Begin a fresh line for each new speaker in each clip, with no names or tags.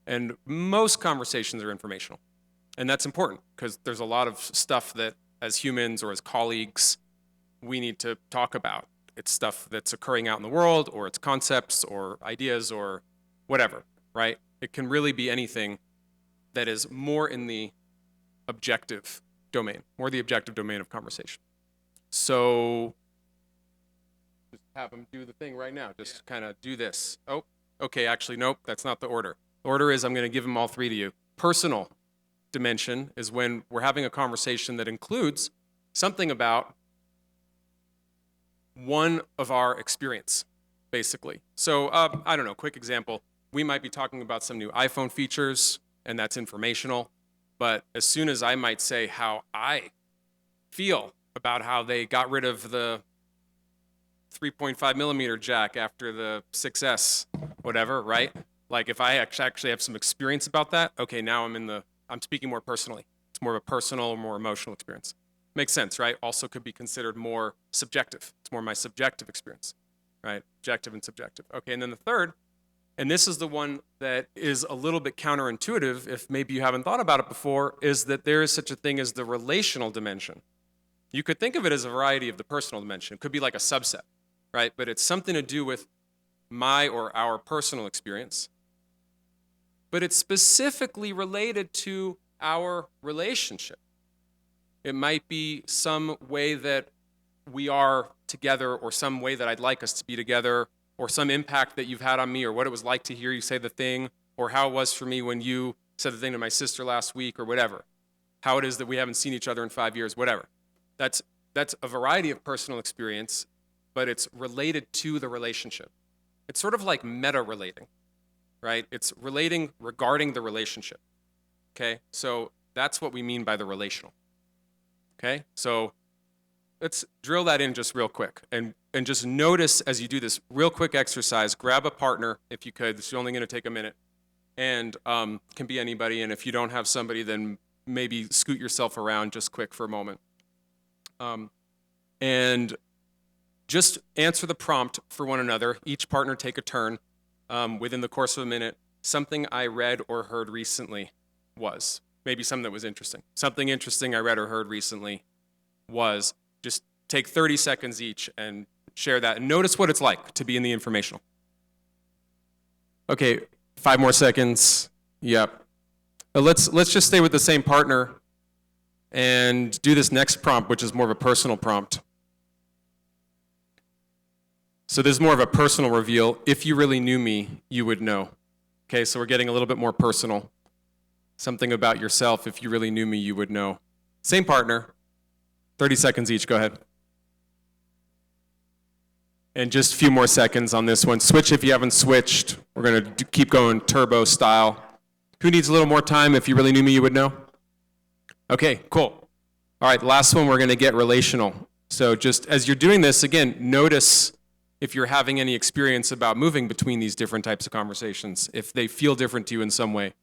And most conversations are informational. And that's important because there's a lot of stuff that as humans or as colleagues, we need to talk about. It's stuff that's occurring out in the world, or it's concepts or ideas or whatever, right? It can really be anything that is more in the objective domain, more the objective domain of conversation. So just have them do the thing right now. Just kind of do this. Oh, okay, actually, nope, that's not the order. The order is I'm going to give them all three to you. Personal dimension is when we're having a conversation that includes something about one of our experience, basically. So I don't know, quick example. We might be talking about some new iPhone features, and that's informational. But as soon as I might say how I feel about how they got rid of the 3.5 millimeter jack after the 6S, whatever, right? Like if I actually have some experience about that, okay, now I'm speaking more personally. It's more of a personal, more emotional experience. Makes sense, right? Also could be considered more subjective. It's more my subjective experience, right? Objective and subjective. Okay, and then the third, and this is the one that is a little bit counterintuitive if maybe you haven't thought about it before, is that there is such a thing as the relational dimension. You could think of it as a variety of the personal dimension. It could be like a subset, right? But it's something to do with my or our personal experience. But it's specifically related to our relationship. It might be some way that we are together, or some way that I'd like us to be together, or some impact that you've had on me, or what it was like to hear you say the thing, or how it was for me when you said the thing to my sister last week, or whatever. How it is that we haven't seen each other in 5 years, whatever. That's a variety of personal experience, but it's related to the relationship. It's sort of like meta-relating, right? It's relating regarding the relationship, okay? So that's what we mean by the relational. Okay, so let's drill that in just real quick, and just notice as you do this real quick exercise, grab a partner if you could. This is only going to take a minute, and can be anybody, and if you don't have somebody, then maybe scoot yourself around just quick for a moment. And just answer the prompt for one another. Each partner take a turn within the course of a minute. Something I read or heard recently was. Maybe something that was interesting. Something interesting I read or heard recently was. Just take 30 seconds each and share that. And notice what it's like to be in the informational. Okay, 5 more seconds. Yep. Let's just stay with the same partner and do this next prompt, which is more of a personal prompt. So this is more of a personal reveal. If you really knew me, you would know. Okay, so we're getting a little bit more personal. Something about yourself, if you really knew me, you would know. Same partner, 30 seconds each, go ahead. And just a few more seconds on this one. Switch if you haven't switched. We're going to keep going turbo style. Who needs a little more time? If you really knew me, you would know. Okay, cool. All right, last one, we're going to get relational. So just as you're doing this, again, notice if you're having any experience about moving between these different types of conversations, if they feel different to you in some way.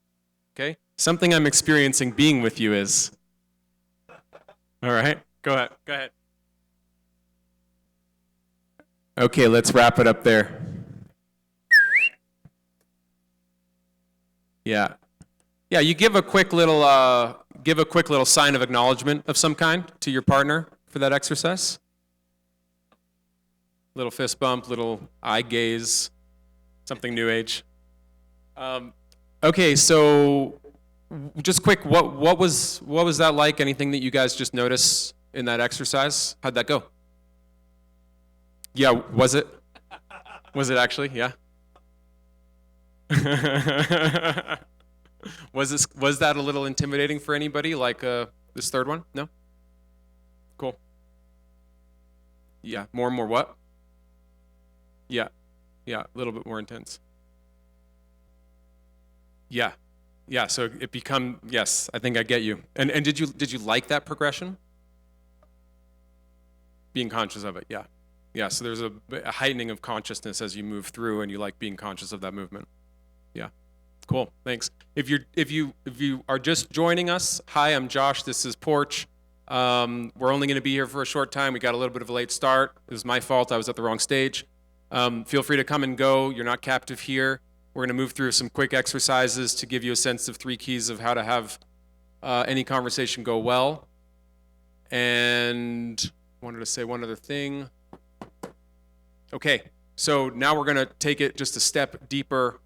Okay? Something I'm experiencing being with you is. All right, go ahead, go ahead. Okay, let's wrap it up there. Yeah. Yeah, you give a quick little sign of acknowledgement of some kind to your partner for that exercise. Little fist bump, little eye gaze, something new age. Okay, so just quick, what was that like? Anything that you guys just noticed in that exercise? How'd that go? Yeah, was it? Was it actually? Yeah. Was that a little intimidating for anybody? Like this third one? No? Cool. Yeah, more and more what? Yeah, a little bit more intense. Yeah, so it become, yes, I think I get you. And did you like that progression? Being conscious of it, yeah. Yeah, so there's a heightening of consciousness as you move through, and you like being conscious of that movement. Yeah, cool, thanks. If you are just joining us, hi, I'm Josh, this is Porch. We're only gonna be here for a short time. We got a little bit of a late start. It was my fault, I was at the wrong stage. Feel free to come and go, you're not captive here. We're going to move through some quick exercises to give you a sense of 3 keys of how to have any conversation go well. And I wanted to say one other thing. Okay, so now we're going to take it just a step deeper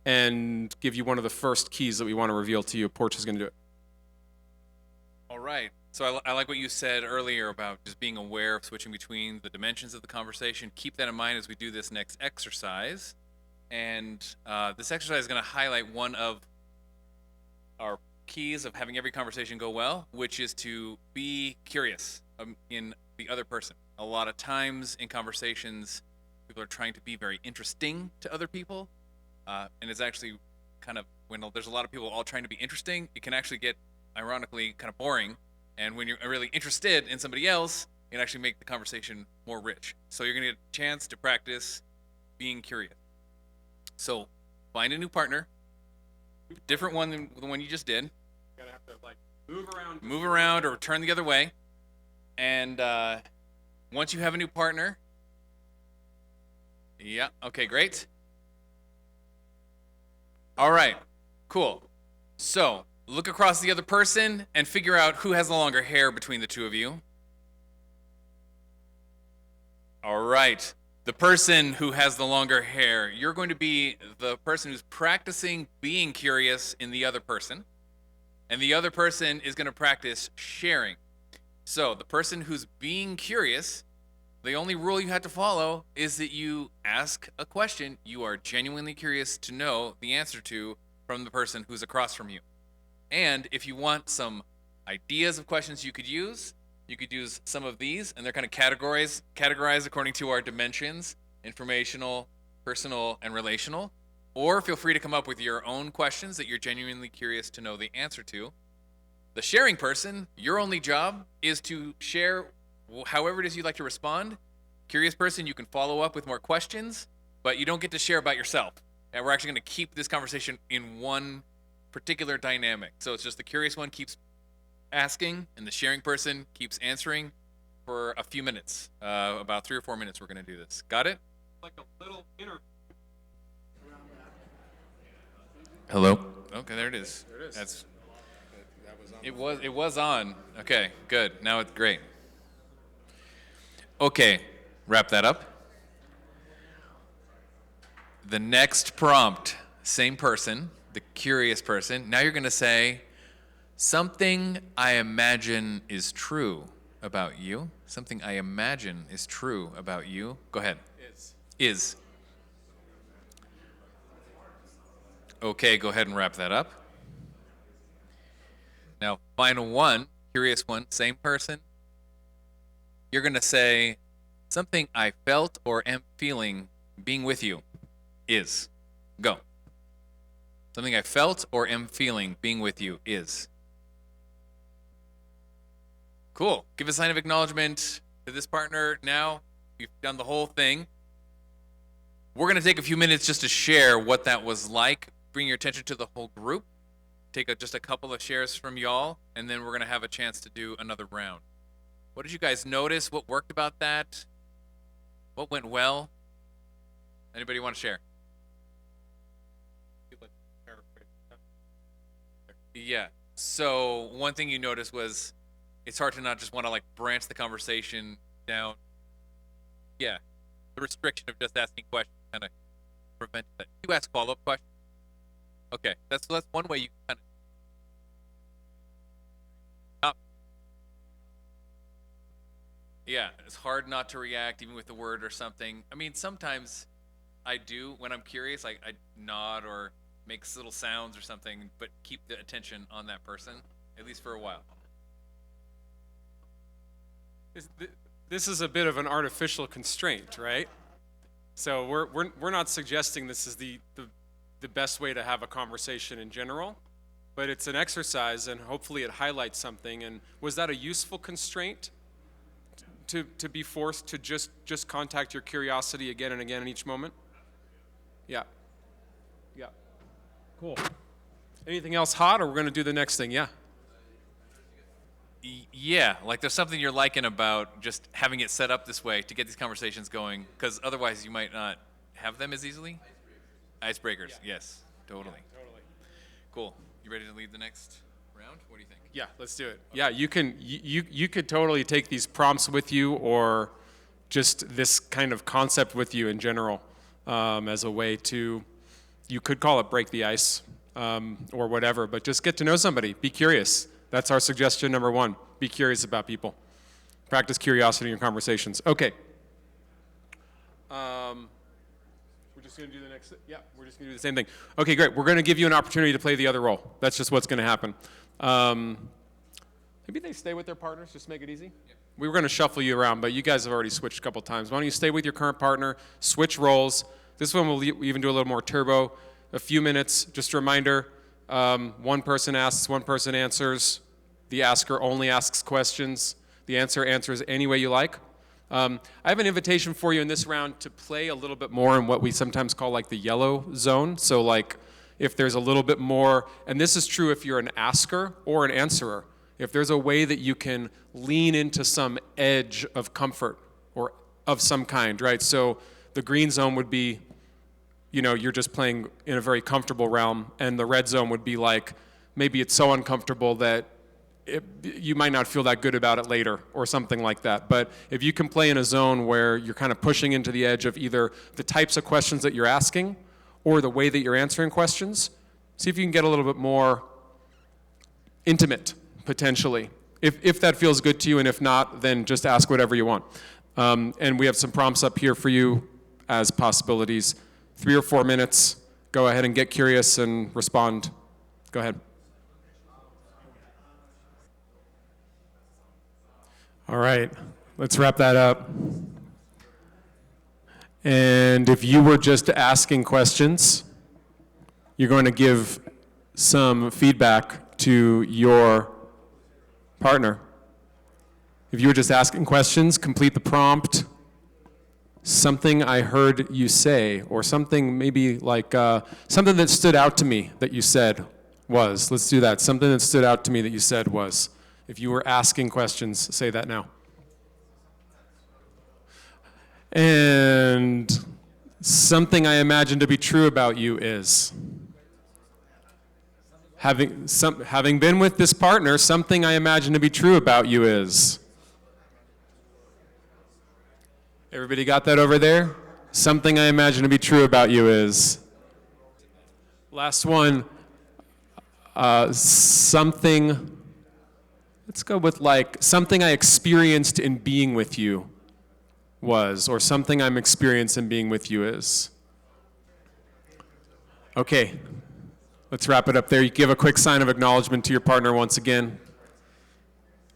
and give you one of the first keys that we want to reveal to you. Porch is going to do it.
All right. So I like what you said earlier about just being aware of switching between the dimensions of the conversation. Keep that in mind as we do this next exercise. And this exercise is going to highlight one of our keys of having every conversation go well, which is to be curious in the other person. A lot of times in conversations, people are trying to be very interesting to other people. And it's actually kind of, when there's a lot of people all trying to be interesting, it can actually get, ironically, kind of boring. And when you're really interested in somebody else, it can actually make the conversation more rich. So you're going to get a chance to practice being curious. So find a new partner, different one than the one you just did.
You're going to have to like
move around or turn the other way. And once you have a new partner, yeah, okay, great. All right, cool. So look across the other person and figure out who has the longer hair between the two of you. All right, the person who has the longer hair, you're going to be the person who's practicing being curious in the other person. And the other person is going to practice sharing. So the person who's being curious, the only rule you have to follow is that you ask a question you are genuinely curious to know the answer to from the person who's across from you. And if you want some ideas of questions you could use some of these, and they're kind of categorized according to our dimensions: informational, personal, and relational. Or feel free to come up with your own questions that you're genuinely curious to know the answer to. The sharing person, your only job is to share however it is you'd like to respond. Curious person, you can follow up with more questions, but you don't get to share about yourself. And we're actually going to keep this conversation in one particular dynamic. So it's just the curious one keeps asking, and the sharing person keeps answering for a few minutes. About 3 or 4 minutes we're going to do this. Got it?
like a little interview.
Hello? Okay, there it is.
There it is.
It was on. Okay, good. Now it's great. Okay, wrap that up. The next prompt, same person, the curious person. Now you're going to say, something I imagine is true about you. Something I imagine is true about you. Go ahead. Is. Okay, go ahead and wrap that up. Now, final one, curious one, same person. You're going to say, something I felt or am feeling being with you is. Go. Something I felt or am feeling being with you is. Cool. Give a sign of acknowledgement to this partner now. You've done the whole thing. We're going to take a few minutes just to share what that was like. Bring your attention to the whole group. Take just a couple of shares from y'all, and then we're going to have a chance to do another round. What did you guys notice? What worked about that? What went well? Anybody want to share? Yeah. So one thing you noticed was it's hard to not just want to like branch the conversation down. Yeah. The restriction of just asking questions kind of prevents that. You ask follow-up questions. Okay. That's one way you kind of. Yeah, it's hard not to react even with a word or something. I mean, sometimes I do when I'm curious, I nod or make little sounds or something, but keep the attention on that person, at least for a while.
This is a bit of an artificial constraint, right? So we're not suggesting this is the best way to have a conversation in general, but it's an exercise and hopefully it highlights something. And was that a useful constraint to be forced to just contact your curiosity again and again in each moment? Yeah. Yeah. Cool. Anything else hot, or we're going to do the next thing? Yeah.
Yeah, like there's something you're liking about just having it set up this way to get these conversations going, because otherwise you might not have them as easily. Icebreakers, yes, totally. Cool. You ready to lead the next round? What do you think?
Yeah, let's do it. Yeah, you could totally take these prompts with you, or just this kind of concept with you in general, as a way to, you could call it break the ice, or whatever, but just get to know somebody. Be curious. That's our suggestion number one. Be curious about people. Practice curiosity in your conversations. Okay. We're just going to do the next, yeah, we're just going to do the same thing. Okay, great. We're going to give you an opportunity to play the other role. That's just what's going to happen. Maybe they stay with their partners, just make it easy. Yep. We were going to shuffle you around, but you guys have already switched a couple times. Why don't you stay with your current partner, switch roles. This one we'll even do a little more turbo. A few minutes, just a reminder, one person asks, one person answers. The asker only asks questions. The answer answers any way you like. I have an invitation for you in this round to play a little bit more in what we sometimes call like the yellow zone. So like if there's a little bit more, and this is true if you're an asker or an answerer, if there's a way that you can lean into some edge of comfort or of some kind, right? So the green zone would be, you know, you're just playing in a very comfortable realm, and the red zone would be like, maybe it's so uncomfortable that you might not feel that good about it later or something like that. But if you can play in a zone where you're kind of pushing into the edge of either the types of questions that you're asking or the way that you're answering questions, see if you can get a little bit more intimate, potentially. If that feels good to you, and if not, then just ask whatever you want. And we have some prompts up here for you as possibilities. 3 or 4 minutes. Go ahead and get curious and respond. Go ahead. All right, let's wrap that up. And if you were just asking questions, you're going to give some feedback to your partner. If you were just asking questions, complete the prompt. Something I heard you say, or something maybe like, something that stood out to me that you said was. Let's do that. Something that stood out to me that you said was. If you were asking questions, say that now. And something I imagine to be true about you is. Having been with this partner, something I imagine to be true about you is. Everybody got that over there? Something I imagine to be true about you is. Last one. Something. Let's go with like something I experienced in being with you was, or something I'm experienced in being with you is. Okay, let's wrap it up there. You give a quick sign of acknowledgement to your partner once again.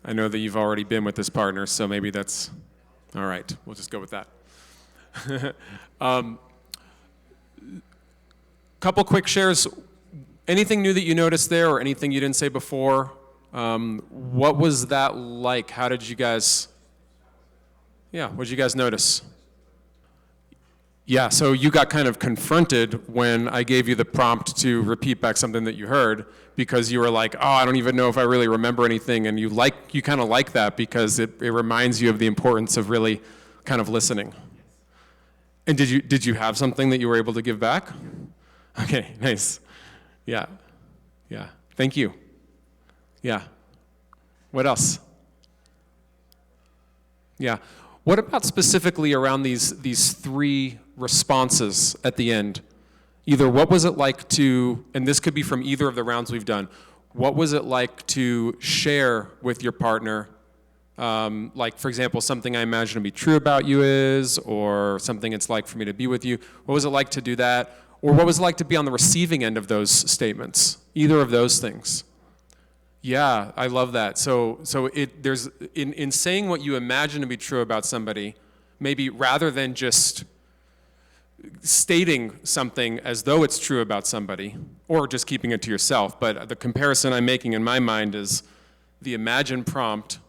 I know that you've already been with this partner, so maybe that's, all right, we'll just go with that. Couple quick shares. Anything new that you noticed there, or anything you didn't say before? What was that like? How did you guys, what did you guys notice? Yeah, so you got kind of confronted when I gave you the prompt to repeat back something that you heard, because you were like, oh, I don't even know if I really remember anything, and you kind of like that because it reminds you of the importance of really kind of listening. And did you have something that you were able to give back? Okay, nice. Yeah, thank you. Yeah. What else? Yeah. What about specifically around these 3 responses at the end? Either what was it like to, and this could be from either of the rounds we've done, what was it like to share with your partner, like, for example, something I imagine to be true about you is, or something it's like for me to be with you. What was it like to do that? Or what was it like to be on the receiving end of those statements? Either of those things. Yeah, I love that. So there's in saying what you imagine to be true about somebody, maybe rather than just stating something as though it's true about somebody, or just keeping it to yourself, but the comparison I'm making in my mind is the imagine prompt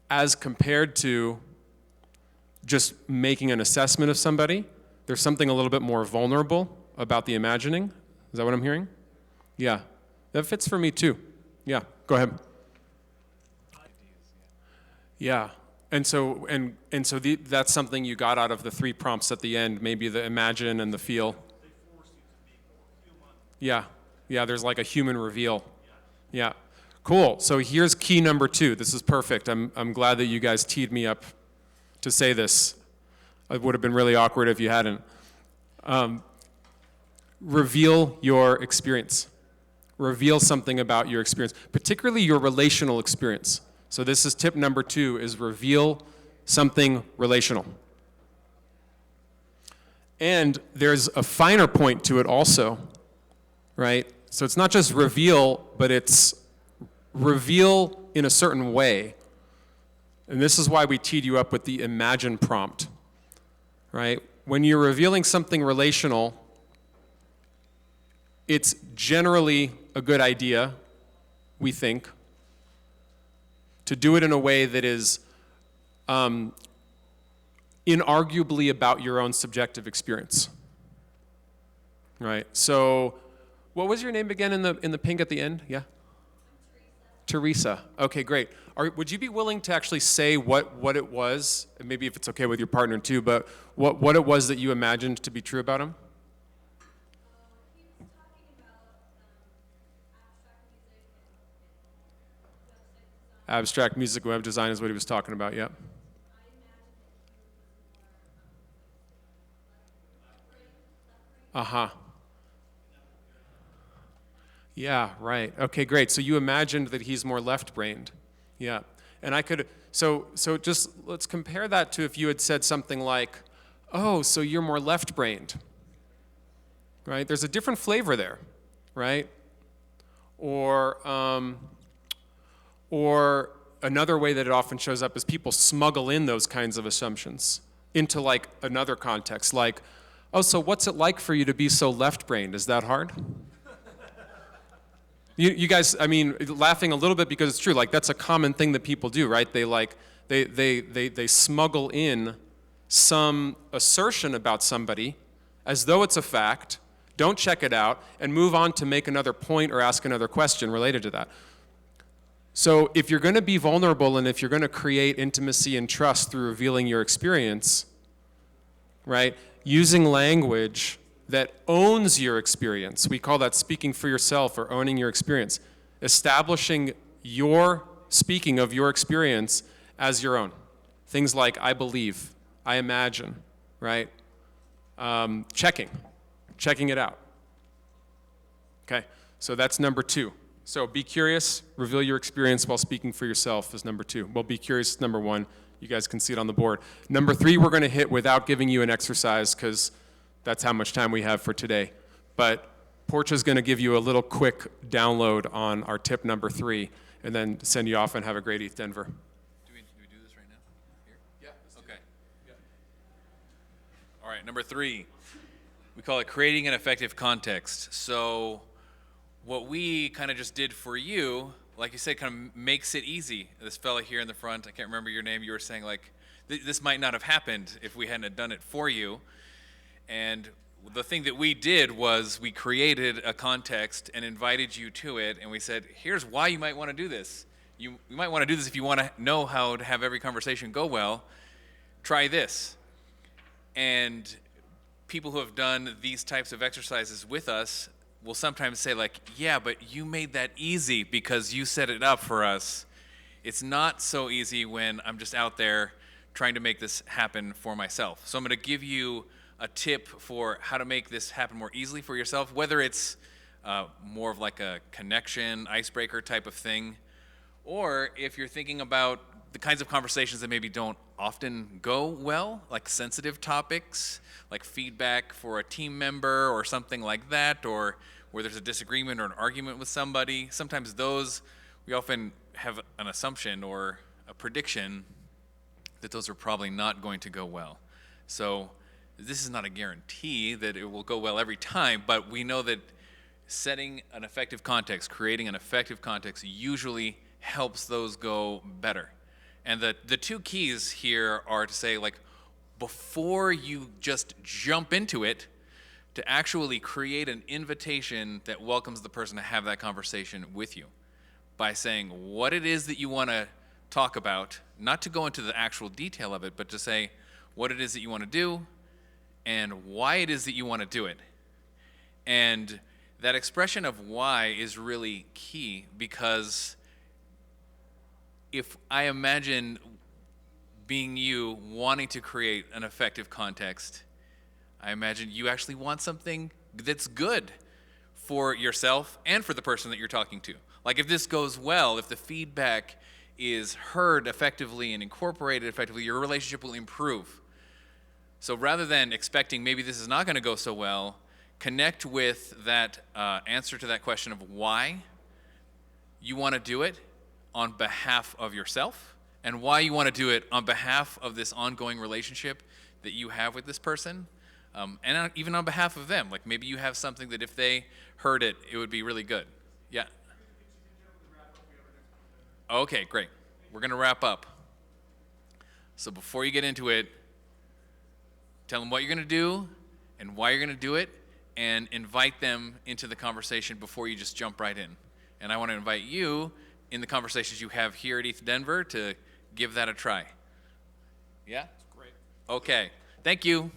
as compared to just making an assessment of somebody. There's something a little bit more vulnerable about the imagining. Is that what I'm hearing? Yeah, that fits for me too. Yeah, go ahead. Yeah, and so that's something you got out of the 3 prompts at the end, maybe the imagine and the feel. Yeah, yeah, there's like a human reveal. Yeah, cool. So here's key number 2. This is perfect. I'm glad that you guys teed me up to say this. It would have been really awkward if you hadn't. Reveal your experience. Reveal something about your experience, particularly your relational experience. So this is tip number 2, is reveal something relational. And there's a finer point to it also, right? So it's not just reveal, but it's reveal in a certain way. And this is why we teed you up with the imagine prompt, right? When you're revealing something relational, it's generally a good idea, we think, to do it in a way that is inarguably about your own subjective experience, right? So, what was your name again in the pink at the end? Yeah. Teresa. Okay, great. Would you be willing to actually say what it was, and maybe if it's okay with your partner too, but what it was that you imagined to be true about him? Abstract music, web design is what he was talking about, yep. Uh-huh. Yeah, right. Okay, great. So you imagined that he's more left-brained. Yeah. And I could, so just let's compare that to if you had said something like, oh, so you're more left-brained, right? There's a different flavor there, right? Or another way that it often shows up is people smuggle in those kinds of assumptions into like another context, like, oh, so what's it like for you to be so left-brained? Is that hard? You guys, I mean, laughing a little bit because it's true. Like that's a common thing that people do, right? They smuggle in some assertion about somebody as though it's a fact, don't check it out, and move on to make another point or ask another question related to that. So if you're going to be vulnerable and if you're going to create intimacy and trust through revealing your experience, right? Using language that owns your experience. We call that speaking for yourself or owning your experience. Establishing your speaking of your experience as your own. Things like I believe, I imagine, right? Checking it out. Okay, so that's number 2. So be curious, reveal your experience while speaking for yourself is number 2. Well, be curious is number 1. You guys can see it on the board. Number 3 we're gonna hit without giving you an exercise because that's how much time we have for today. But Portia's going to give you a little quick download on our tip number 3 and then send you off and have a great ETHDenver.
Do we do this right now? Here? Yeah. Okay. Yeah. All right, number 3. We call it creating an effective context. So what we kind of just did for you, like you said, kind of makes it easy. This fella here in the front, I can't remember your name, you were saying like, this might not have happened if we hadn't done it for you. And the thing that we did was we created a context and invited you to it, and we said, here's why you might want to do this. You might want to do this if you want to know how to have every conversation go well. Try this. And people who have done these types of exercises with us will sometimes say like, yeah, but you made that easy because you set it up for us. It's not so easy when I'm just out there trying to make this happen for myself. So I'm going to give you a tip for how to make this happen more easily for yourself, whether it's more of like a connection, icebreaker type of thing, or if you're thinking about the kinds of conversations that maybe don't often go well, like sensitive topics, like feedback for a team member or something like that, or where there's a disagreement or an argument with somebody. Sometimes those, we often have an assumption or a prediction that those are probably not going to go well. So this is not a guarantee that it will go well every time, but we know that setting an effective context, creating an effective context usually helps those go better. And the 2 keys here are to say, like, before you just jump into it, to actually create an invitation that welcomes the person to have that conversation with you by saying what it is that you want to talk about, not to go into the actual detail of it, but to say what it is that you want to do, and why it is that you want to do it. And that expression of why is really key, because if I imagine being you wanting to create an effective context, I imagine you actually want something that's good for yourself and for the person that you're talking to. Like if this goes well, if the feedback is heard effectively and incorporated effectively, your relationship will improve. So rather than expecting maybe this is not going to go so well, connect with that answer to that question of why you want to do it on behalf of yourself, and why you want to do it on behalf of this ongoing relationship that you have with this person, and even on behalf of them. Like maybe you have something that if they heard it, it would be really good. Yeah. Okay, great. We're going to wrap up. So before you get into it, tell them what you're going to do and why you're going to do it, and invite them into the conversation before you just jump right in. And I want to invite you in the conversations you have here at ETHDenver to give that a try. Yeah?
Great.
Okay. Thank you.